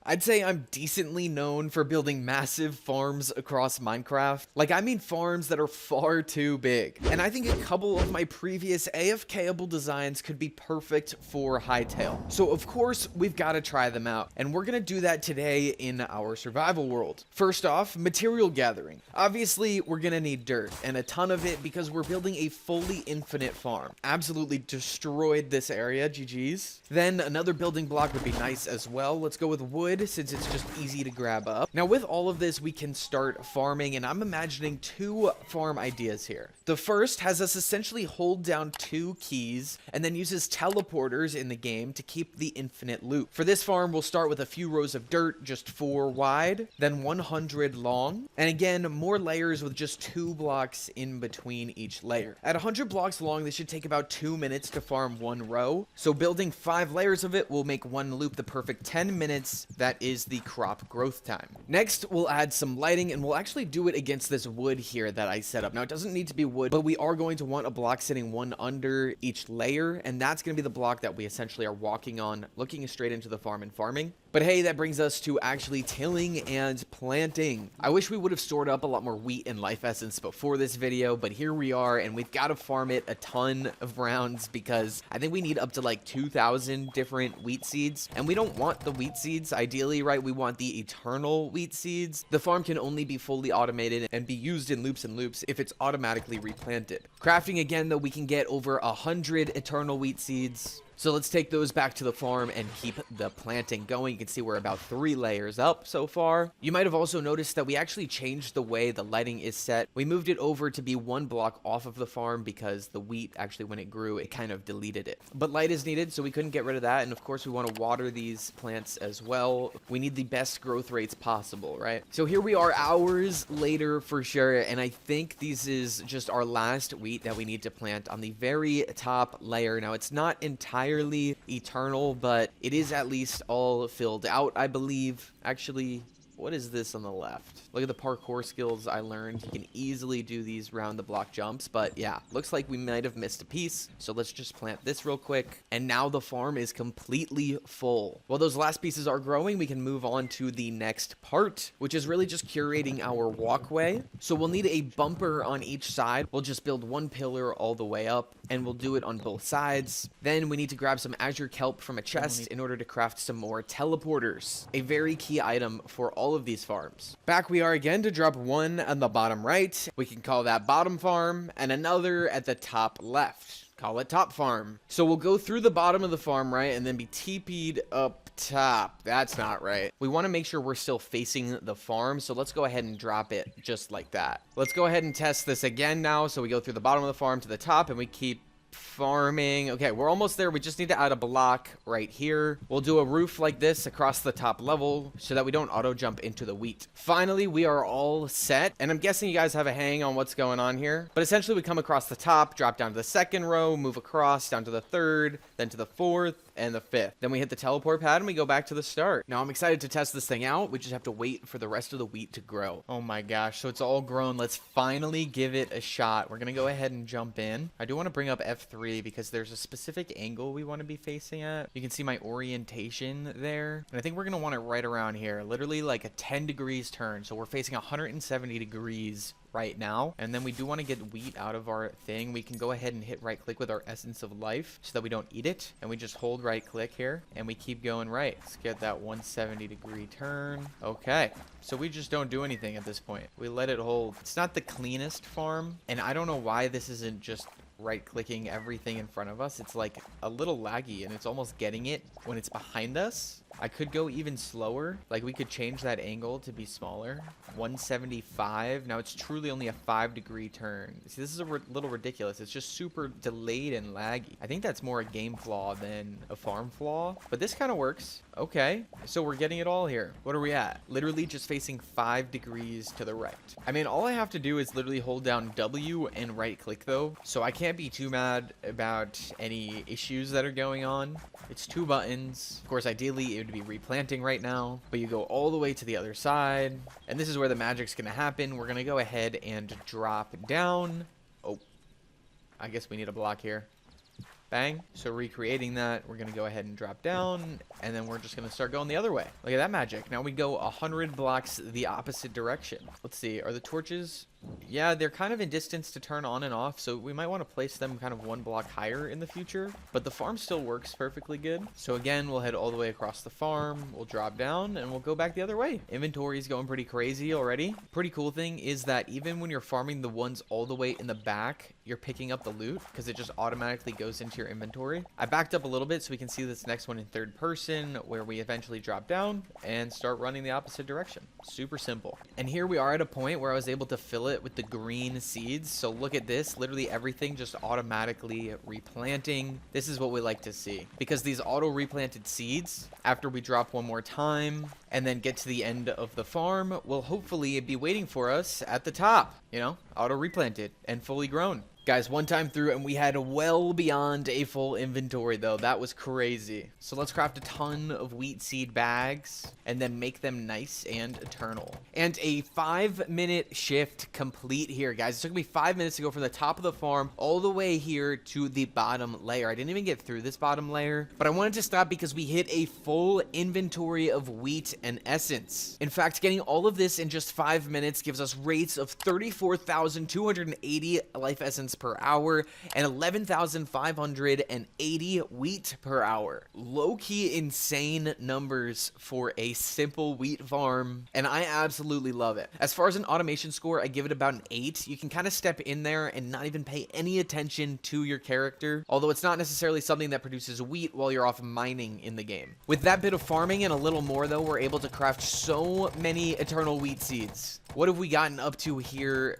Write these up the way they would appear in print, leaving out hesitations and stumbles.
I'd say I'm decently known for building massive farms across Minecraft. Like, I mean farms that are far too big. And I think a couple of my previous AFKable designs could be perfect for Hytale. So of course, we've got to try them out. And we're going to do that today in our survival world. First off, material gathering. Obviously, we're going to need dirt and a ton of it because we're building a fully infinite farm. Absolutely destroyed this area, GG's. Then another building block would be nice as well. Let's go with wood, since it's just easy to grab up. Now with all of this, we can start farming, and I'm imagining two farm ideas here. The first has us essentially hold down 2 keys and then uses teleporters in the game to keep the infinite loop. For this farm, we'll start with a few rows of dirt, just 4 wide, then 100 long, and again, more layers with just 2 blocks in between each layer. At 100 blocks long, this should take about 2 minutes to farm 1 row, so building 5 layers of it will make 1 loop the perfect 10 minutes. That is the crop growth time. Next, we'll add some lighting, and we'll actually do it against this wood here that I set up. Now, it doesn't need to be wood, but we are going to want a block sitting 1 under each layer, and that's going to be the block that we essentially are walking on, looking straight into the farm and farming. But hey, that brings us to actually tilling and planting. I wish we would have stored up a lot more wheat and life essence before this video, but here we are, and we've got to farm it a ton of rounds because I think we need up to like 2,000 different wheat seeds, and we don't want the wheat seeds. Ideally, right, we want the eternal wheat seeds. The farm can only be fully automated and be used in loops and loops if it's automatically replanted. Crafting again, though, we can get over 100 eternal wheat seeds. So let's take those back to the farm and keep the planting going. You can see we're about 3 layers up so far. You might have also noticed that we actually changed the way the lighting is set. We moved it over to be 1 block off of the farm because the wheat, actually when it grew, it kind of deleted it. But light is needed, so we couldn't get rid of that. And of course, we want to water these plants as well. We need the best growth rates possible, right? So here we are hours later for sure. And I think this is just our last wheat that we need to plant on the very top layer. Now, it's not entirely eternal, but it is at least all filled out, I believe. Actually, what is this on the left? Look at the parkour skills I learned. You can easily do these round the block jumps, but yeah, looks like we might have missed a piece. So let's just plant this real quick. And now the farm is completely full. While those last pieces are growing, we can move on to the next part, which is really just curating our walkway. So we'll need a bumper on each side. We'll just build 1 pillar all the way up, and we'll do it on both sides. Then we need to grab some azure kelp from a chest in order to craft some more teleporters, a very key item for all of these farms. Back we are again to drop 1 on the bottom right. We can call that bottom farm, and another at the top left. Call it top farm. So we'll go through the bottom of the farm, right, and then be TP'd up top. That's not right. We want to make sure we're still facing the farm, so let's go ahead and drop it just like that. Let's go ahead and test this again now. So we go through the bottom of the farm to the top, and we keep farming. Okay, we're almost there. We just need to add a block right here. We'll do a roof like this across the top level so that we don't auto jump into the wheat. Finally, we are all set, and I'm guessing you guys have a hang on what's going on here, but essentially we come across the top, drop down to the 2nd row, move across down to the 3rd, then to the 4th, and the 5th. Then we hit the teleport pad and we go back to the start. Now I'm excited to test this thing out. We just have to wait for the rest of the wheat to grow. Oh my gosh, so it's all grown. Let's finally give it a shot. We're gonna go ahead and jump in. I do want to bring up F3 because there's a specific angle we want to be facing at. You can see my orientation there, and I think we're gonna want it right around here, literally like a 10 degrees turn. So we're facing 170 degrees right now, and then we do want to get wheat out of our thing. We can go ahead and hit right click with our essence of life so that we don't eat it, and we just hold right click here and we keep going right. Let's get that 170 degree turn. Okay, so we just don't do anything at this point. We let it hold. It's not the cleanest farm, and I don't know why this isn't just right clicking everything in front of us. It's like a little laggy, and it's almost getting it when it's behind us. I could go even slower. Like, we could change that angle to be smaller. 175. Now it's truly only a 5 degree turn. See, this is a little ridiculous. It's just super delayed and laggy. I think that's more a game flaw than a farm flaw, but this kind of works. Okay, so we're getting it all here. What are we at? Literally just facing 5 degrees to the right. I mean, all I have to do is literally hold down W and right click though, so I can't be too mad about any issues that are going on. It's 2 buttons. Of course, ideally it would be replanting right now, but you go all the way to the other side, and this is where the magic's gonna happen. We're gonna go ahead and drop down. Oh, I guess we need a block here. Bang. So recreating that, we're going to go ahead and drop down, and then we're just going to start going the other way. Look at that magic. Now we go 100 blocks the opposite direction. Let's see. Are the torches... Yeah, they're kind of in distance to turn on and off, so we might want to place them kind of 1 block higher in the future. But the farm still works perfectly good. So again, we'll head all the way across the farm. We'll drop down, and we'll go back the other way. Inventory is going pretty crazy already. Pretty cool thing is that even when you're farming the ones all the way in the back, you're picking up the loot because it just automatically goes into your inventory. I backed up a little bit so we can see this next one in third person, where we eventually drop down and start running the opposite direction. Super simple. And here we are at a point where I was able to fill it with the green seeds. So look at this, literally everything just automatically replanting. This is what we like to see, because these auto replanted seeds, after we drop one more time and then get to the end of the farm, will hopefully be waiting for us at the top, you know, auto replanted and fully grown. Guys, one time through and we had well beyond a full inventory though. That was crazy. So let's craft a ton of wheat seed bags and then make them nice and eternal. And a 5-minute shift complete here, guys. It took me 5 minutes to go from the top of the farm all the way here to the bottom layer. I didn't even get through this bottom layer, but I wanted to stop because we hit a full inventory of wheat and essence. In fact, getting all of this in just 5 minutes gives us rates of 34,280 life essence per hour and 11,580 wheat per hour. Low-key insane numbers for a simple wheat farm, and I absolutely love it. As far as an automation score, I give it about an 8. You can kind of step in there and not even pay any attention to your character, although it's not necessarily something that produces wheat while you're off mining in the game. With that bit of farming and a little more though, we're able to craft so many eternal wheat seeds. What have we gotten up to here?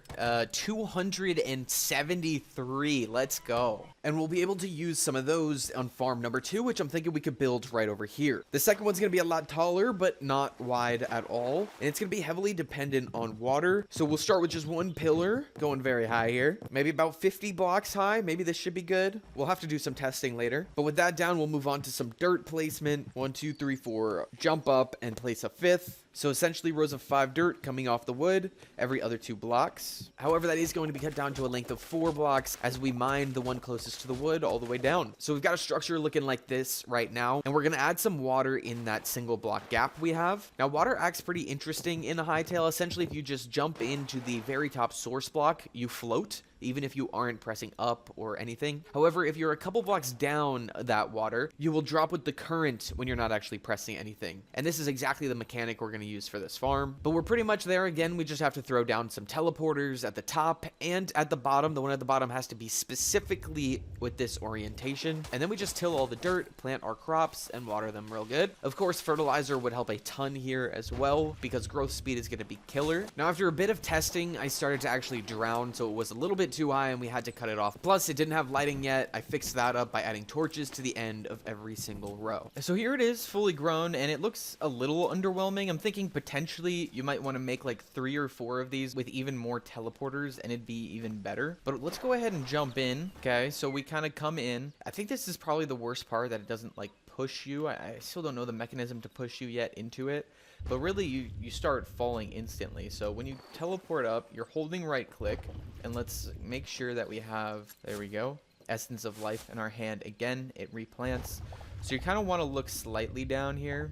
273. Let's go. And we'll be able to use some of those on farm number 2, which I'm thinking we could build right over here. The second one's going to be a lot taller, but not wide at all. And it's going to be heavily dependent on water. So we'll start with just one pillar, going very high here. Maybe about 50 blocks high. Maybe this should be good. We'll have to do some testing later. But with that down, we'll move on to some dirt placement. 1, 2, 3, 4. Jump up and place a 5th. So essentially rows of 5 dirt coming off the wood every other 2 blocks. However, that is going to be cut down to a length of 4 blocks as we mine the one closest to the wood all the way down. So we've got a structure looking like this right now, and we're going to add some water in that single block gap we have. Now, water acts pretty interesting in the Hytale. Essentially, if you just jump into the very top source block, you float, even if you aren't pressing up or anything. However, if you're a couple blocks down that water, you will drop with the current when you're not actually pressing anything. And this is exactly the mechanic we're going to use for this farm. But we're pretty much there. Again, we just have to throw down some teleporters at the top and at the bottom. The one at the bottom has to be specifically with this orientation. And then we just till all the dirt, plant our crops, and water them real good. Of course, fertilizer would help a ton here as well, because growth speed is going to be killer. Now, after a bit of testing, I started to actually drown, so it was a little bit too high and we had to cut it off. Plus, it didn't have lighting yet. I fixed that up by adding torches to the end of every single row. So here it is, fully grown, and it looks a little underwhelming. I'm thinking potentially you might want to make like 3 or 4 of these with even more teleporters and it'd be even better. But let's go ahead and jump in. Okay, so we kind of come in. I think this is probably the worst part, that it doesn't like push you. I still don't know the mechanism to push you yet into it. But really, you start falling instantly. So when you teleport up, you're holding right click. And let's make sure that we have, there we go, Essence of Life in our hand. Again, it replants. So you kind of want to look slightly down here.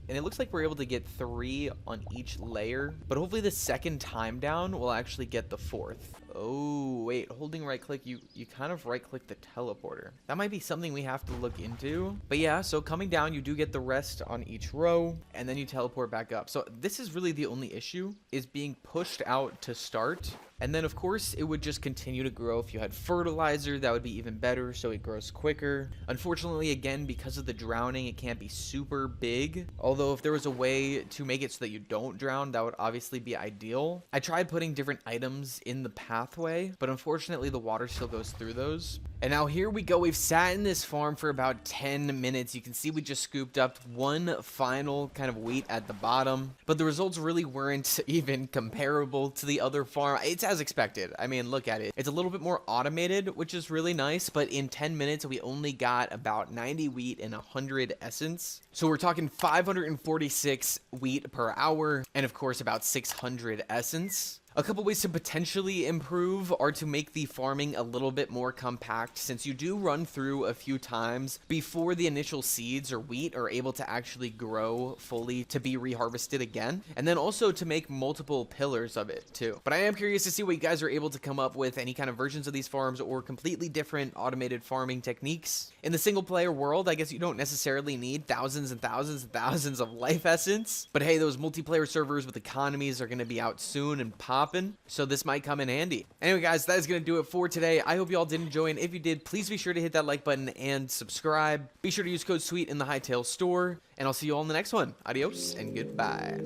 And it looks like we're able to get 3 on each layer. But hopefully the second time down, we'll actually get the 4th. Oh, wait, holding right click, you kind of right click the teleporter. That might be something we have to look into. But yeah, so coming down, you do get the rest on each row, and then you teleport back up. So this is really the only issue, is being pushed out to start. And then, of course, it would just continue to grow. If you had fertilizer, that would be even better, so it grows quicker. Unfortunately, again, because of the drowning, it can't be super big. Although, if there was a way to make it so that you don't drown, that would obviously be ideal. I tried putting different items in the pathway, but unfortunately, the water still goes through those. And now here we go. We've sat in this farm for about 10 minutes. You can see we just scooped up one final kind of wheat at the bottom, but the results really weren't even comparable to the other farm. It's as expected. I mean, look at it. It's a little bit more automated, which is really nice, but in 10 minutes, we only got about 90 wheat and 100 essence. So we're talking 546 wheat per hour, and of course, about 600 essence. A couple ways to potentially improve are to make the farming a little bit more compact, since you do run through a few times before the initial seeds or wheat are able to actually grow fully to be reharvested again, and then also to make multiple pillars of it too. But I am curious to see what you guys are able to come up with, any kind of versions of these farms or completely different automated farming techniques. In the single player world, I guess you don't necessarily need thousands and thousands and thousands of life essence, but hey, those multiplayer servers with economies are going to be out soon and popping, so this might come in handy. Anyway guys, that is going to do it for today. I hope you all did enjoy, and if you did, please be sure to hit that like button and subscribe. Be sure to use code SWEET in the Hytale store, and I'll see you all in the next one. Adios and goodbye.